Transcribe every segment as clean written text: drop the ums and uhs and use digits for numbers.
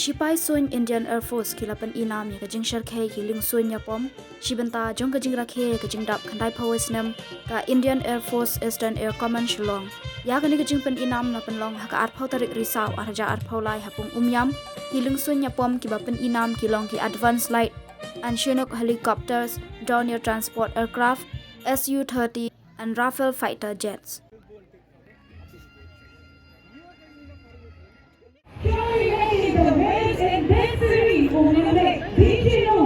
Shipai Suiñ Indian Air Force kilapan inam ya kajing syarkhe ki Lieng Suiñ Iapom Shibenta jong kajing rakhe kajing dap khandai pawesnem ka Indian Air Force Eastern Air Command Shillong ya kani kajing pen inam na penlong haka arpau tarik risau arja arpau lai hapung Umiam ki Lieng Suiñ Iapom ki bapen inam ki long ki Advanced Light and Chinook helicopters, Dornier transport aircraft, Su-30 and Rafale fighter jets. Carrying the range and density on the neck, DGO.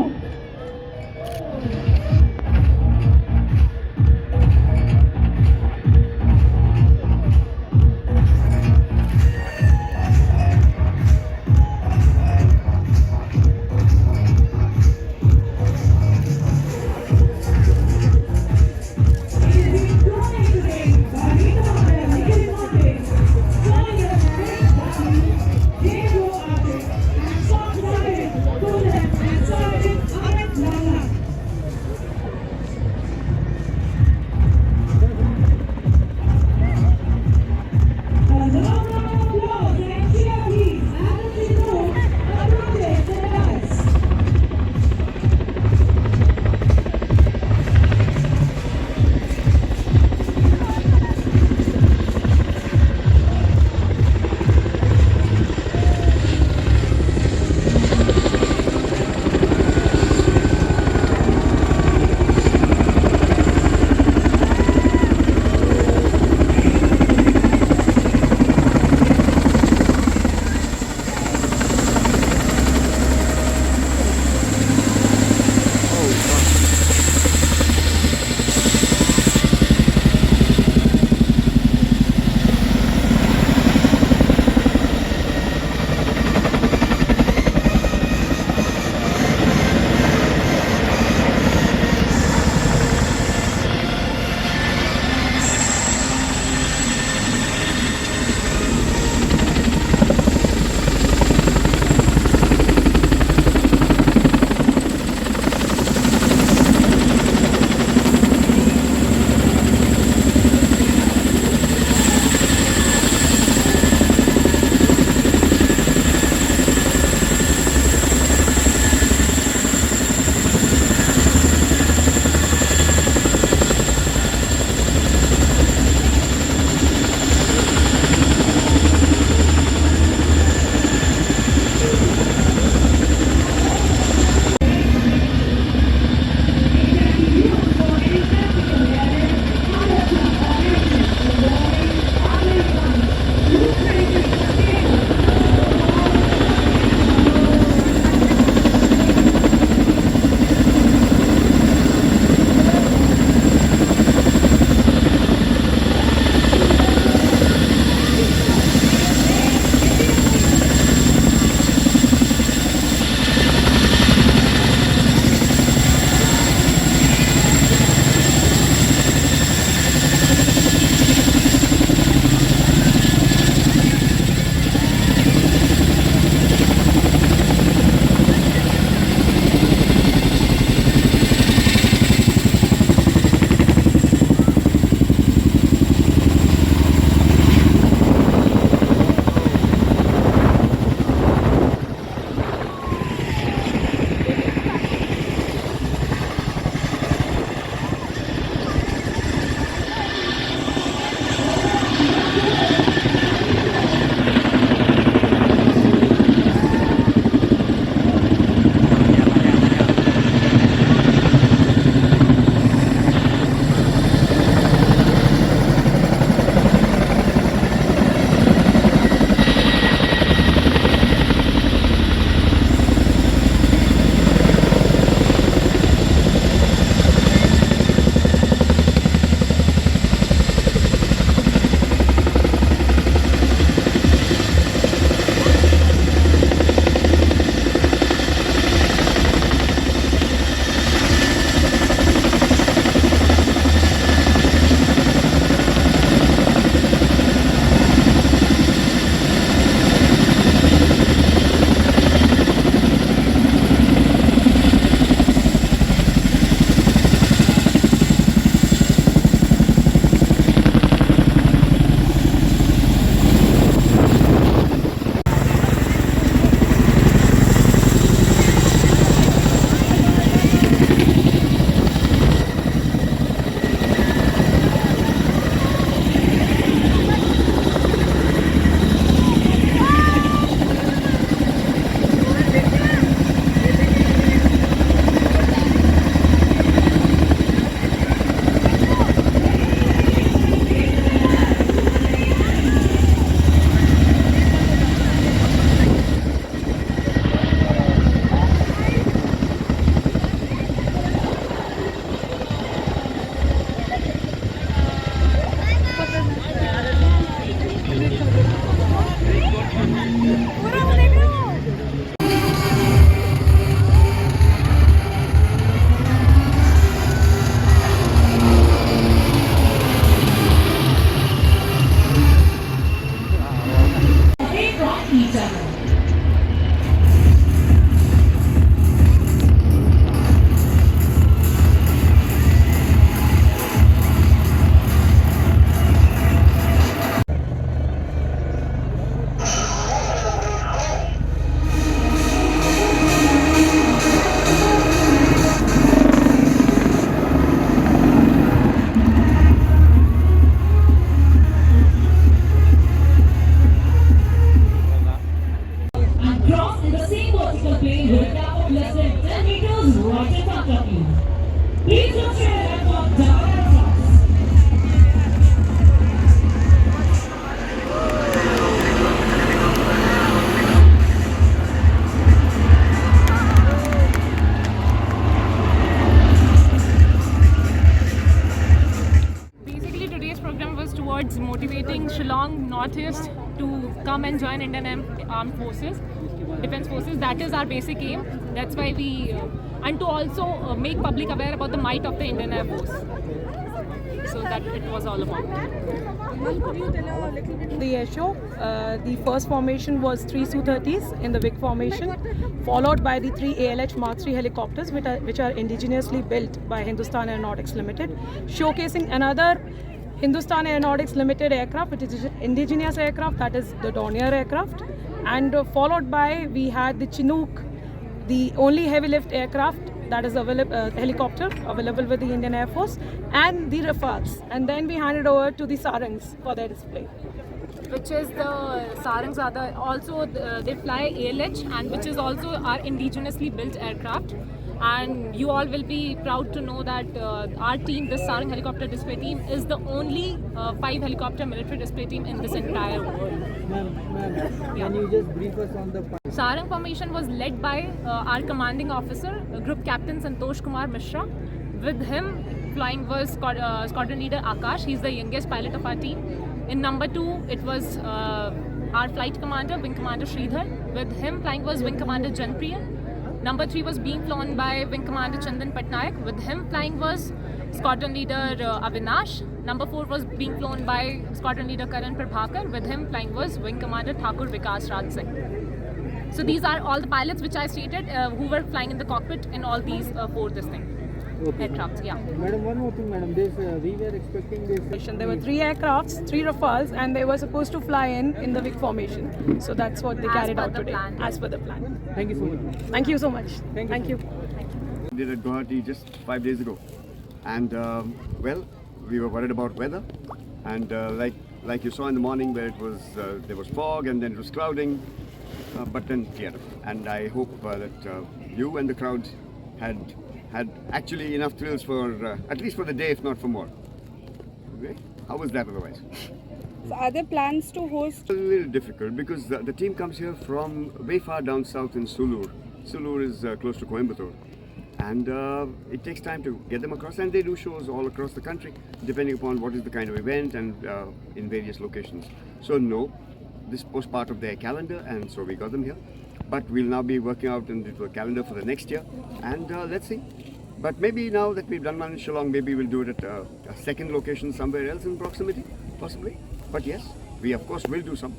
It is going today by towards motivating Shillong Northeast to come and join Indian Armed Forces, Defence Forces. That is our basic aim. That's why we, and to also make public aware about the might of the Indian Air Force. So that it was all about. Could you tell a little bit the air show? The first formation was 3 Su-30s in the Vic formation, followed by the 3 ALH Mark III helicopters, which are indigenously built by Hindustan Aeronautics Limited, showcasing another Hindustan Aeronautics Limited aircraft, which is indigenous aircraft, that is the Dornier aircraft, and followed by we had the Chinook, the only heavy lift aircraft that is available, helicopter available with the Indian Air Force, and the Rafales, and then we handed over to the Sarangs for their display. Which is the Sarangs are also they fly ALH, and which is also our indigenously built aircraft. And you all will be proud to know that our team, the Sarang helicopter display team, is the only 5 helicopter military display team in this entire world. Can you just brief us on the Sarang formation was led by our commanding officer, Group Captain Santosh Kumar Mishra. With him, flying was squadron leader Akash. He's the youngest pilot of our team. In number 2, it was our flight commander, Wing Commander Sridhar. With him, flying was Wing Commander Janpriya. Number 3 was being flown by Wing Commander Chandan Patnaik. With him, flying was Squadron Leader Avinash. Number 4 was being flown by Squadron Leader Karan Prabhakar. With him, flying was Wing Commander Thakur Vikas Raj Singh. So these are all the pilots which I stated who were flying in the cockpit in all these 4 aircrafts. Yeah. Madam, one more thing, madam. This we were expecting this. There were 3 aircrafts, 3 Rafales, and they were supposed to fly in the Vic formation. So that's what they carried out today, as per the plan. Thank you so much. Thank you so much. Thank you. Did at Guwahati just 5 days ago, and well, we were worried about weather, and like you saw in the morning where it was there was fog and then it was clouding, but then cleared up. And I hope that you and the crowd had actually enough thrills for at least for the day, if not for more. Okay? How was that otherwise? So are there plans to host? It's a little difficult because the team comes here from way far down south in Sulur. Sulur is close to Coimbatore, and it takes time to get them across, and they do shows all across the country depending upon what is the kind of event and in various locations. So no, this was part of their calendar, and so we got them here. But we'll now be working out in the calendar for the next year, and let's see. But maybe now that we've done one in Shillong, maybe we'll do it at a second location somewhere else in proximity, possibly. But yes, we of course will do some.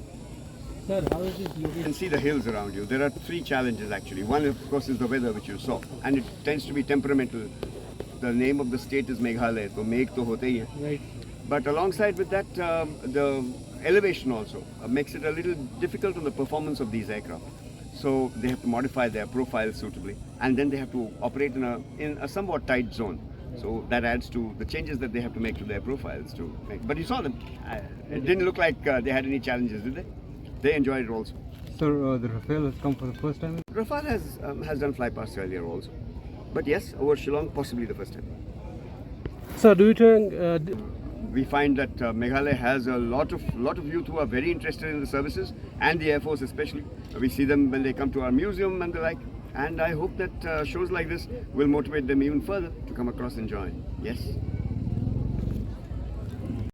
Sir, how is this You can see the hills around you. There are 3 challenges actually. One, of course, is the weather, which you saw, and it tends to be temperamental. The name of the state is Meghalaya, so Megh to hote hi hai. right? But alongside with that, the elevation also makes it a little difficult on the performance of these aircraft. So they have to modify their profiles suitably, and then they have to operate in a somewhat tight zone. So that adds to the changes that they have to make to their profiles to make. But you saw them. It didn't look like they had any challenges, did they? They enjoyed it also. Sir, the Rafale has come for the first time. Rafale has done flypasts earlier also. But yes, over Shillong, possibly the first time. Sir, do you think? We find that Meghalaya has a lot of youth who are very interested in the services and the Air Force especially. We see them when they come to our museum and the like. And I hope that shows like this will motivate them even further to come across and join. Yes.